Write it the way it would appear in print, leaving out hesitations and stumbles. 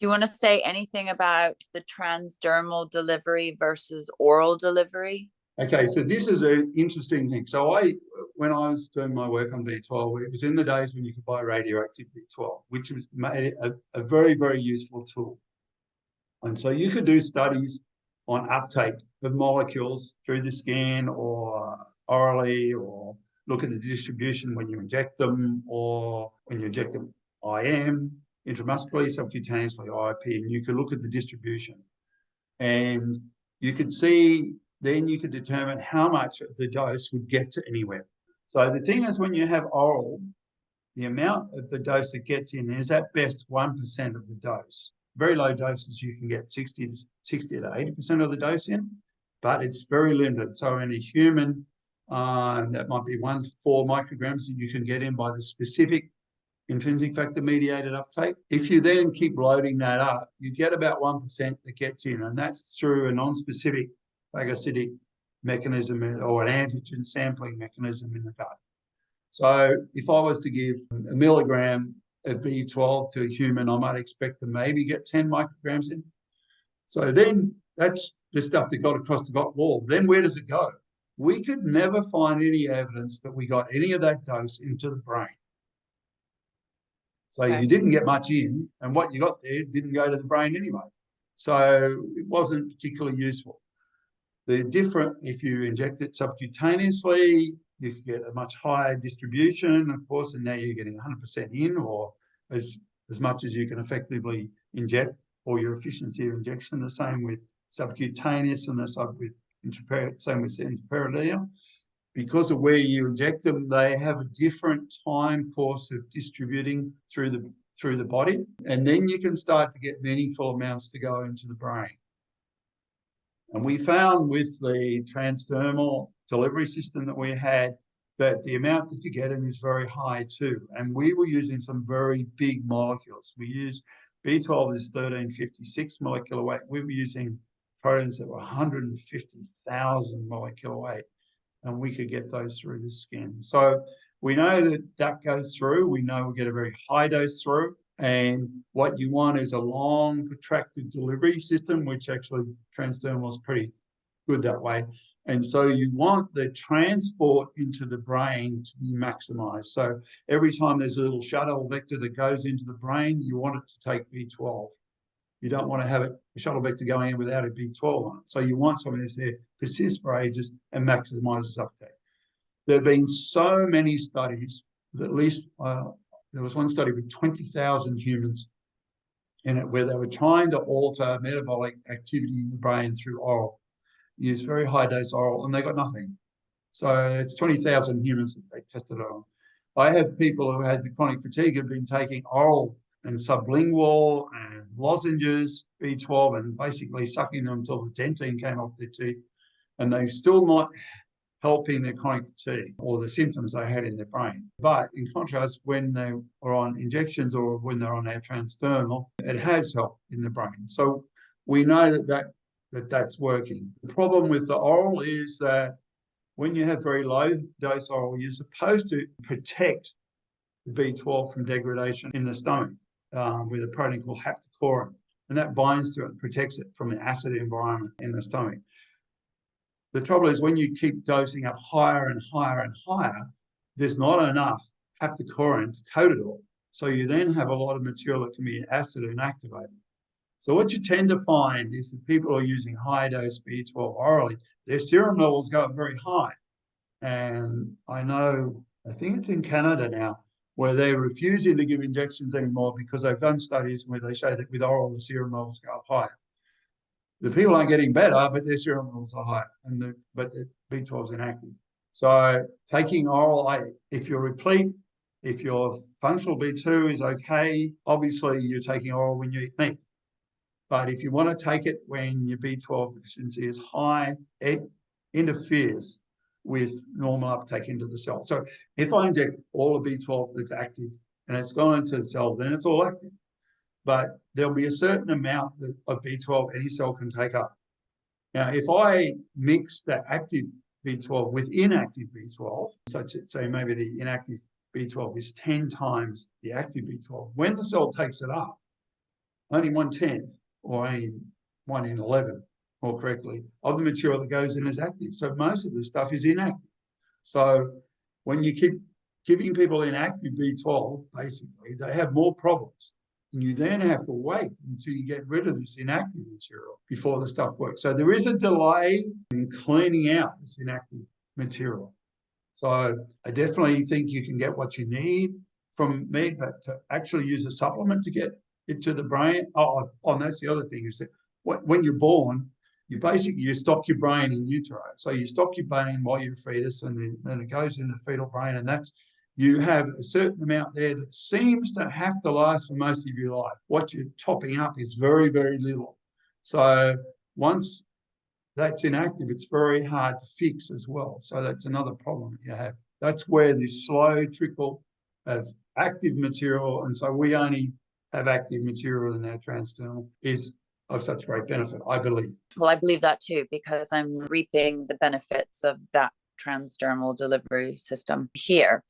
Do you want to say anything about the transdermal delivery versus oral delivery? Okay, so this is an interesting thing. So when I was doing my work on B12, it was in the days when you could buy radioactive B12, which was made a very, very useful tool. And so you could do studies on uptake of molecules through the skin or orally, or look at the distribution when you inject them, or when you inject them IM, intramuscularly, subcutaneously, IP, and you could look at the distribution. And you could see, then you could determine how much of the dose would get to anywhere. So the thing is, when you have oral, the amount of the dose that gets in is at best 1% of the dose. Very low doses, you can get 60 to 80% of the dose in, but it's very limited. So in a human, that might be 1 to 4 micrograms that you can get in by the specific intrinsic factor mediated uptake. If you then keep loading that up, you get about 1% that gets in, and that's through a non-specific phagocytic mechanism or an antigen sampling mechanism in the gut. So if I was to give a milligram of B12 to a human, I might expect to maybe get 10 micrograms in. So then that's the stuff that got across the gut wall. Then where does it go? We could never find any evidence that we got any of that dose into the brain. So you didn't get much in, and what you got there didn't go to the brain anyway. So it wasn't particularly useful. If you inject it subcutaneously, you could get a much higher distribution, of course, and now you're getting 100% in, or as much as you can effectively inject, or your efficiency of injection. The same with subcutaneous, and same with intraperitoneal. Because of where you inject them, they have a different time course of distributing through the body, and then you can start to get meaningful amounts to go into the brain. And we found with the transdermal delivery system that we had that the amount that you get in is very high too. And we were using some very big molecules. We used B12 is 1356 molecular weight. We were using proteins that were 150,000 molecular weight, and we could get those through the skin. So we know that goes through. We know we get a very high dose through. And what you want is a long, protracted delivery system, which actually transdermal is pretty good that way. And so you want the transport into the brain to be maximized. So every time there's a little shuttle vector that goes into the brain, you want it to take B12. You don't want to have a shuttle vector going in without a B12 on it. So you want something that's there, persists for ages, and maximizes uptake. There have been so many studies, at least there was one study with 20,000 humans in it where they were trying to alter metabolic activity in the brain through oral, use very high dose oral, and they got nothing. So it's 20,000 humans that they tested it on. I have people who had the chronic fatigue have been taking oral and sublingual and lozenges, B12, and basically sucking them until the dentine came off their teeth, and they're still not helping their chronic fatigue or the symptoms they had in their brain. But in contrast, when they are on injections or when they're on our transdermal, it has helped in the brain. So we know that's working. The problem with the oral is that when you have very low dose oral, you're supposed to protect the B12 from degradation in the stomach with a protein called haptocorin, and that binds to it and protects it from the acid environment in the stomach. The trouble is when you keep dosing up higher and higher and higher, there's not enough haptocorin to coat it all. So you then have a lot of material that can be acid inactivated. So what you tend to find is that people who are using high dose B12 orally, their serum levels go up very high. And I think it's in Canada now, where they're refusing to give injections anymore because they've done studies where they show that with oral, the serum levels go up higher. The people aren't getting better, but their serum levels are higher, but the B12 is inactive. So taking oral, if you're replete, if your functional B2 is okay, obviously you're taking oral when you eat meat. But if you want to take it when your B12 deficiency is high, it interferes with normal uptake into the cell. So if I inject all of B12 that's active and it's gone into the cell, then it's all active. But there'll be a certain amount of B12 any cell can take up. Now, if I mix that active B12 with inactive B12, such that, say, maybe the inactive B12 is 10 times the active B12, when the cell takes it up, only 1/10 or only 1 in 11, more correctly, of the material that goes in as active. So most of the stuff is inactive. So when you keep giving people inactive B12, basically, they have more problems. And you then have to wait until you get rid of this inactive material before the stuff works. So there is a delay in cleaning out this inactive material. So I definitely think you can get what you need from meat, but to actually use a supplement to get it to the brain. And that's the other thing is that when you're born, you stop your brain in utero. So you stop your brain while you're a fetus, and then it goes into the fetal brain, and you have a certain amount there that seems to have to last for most of your life. What you're topping up is very, very little. So once that's inactive, it's very hard to fix as well. So that's another problem that you have. That's where this slow trickle of active material, and so we only have active material in our transdermal, is of such great benefit, I believe. Well, I believe that too, because I'm reaping the benefits of that transdermal delivery system here.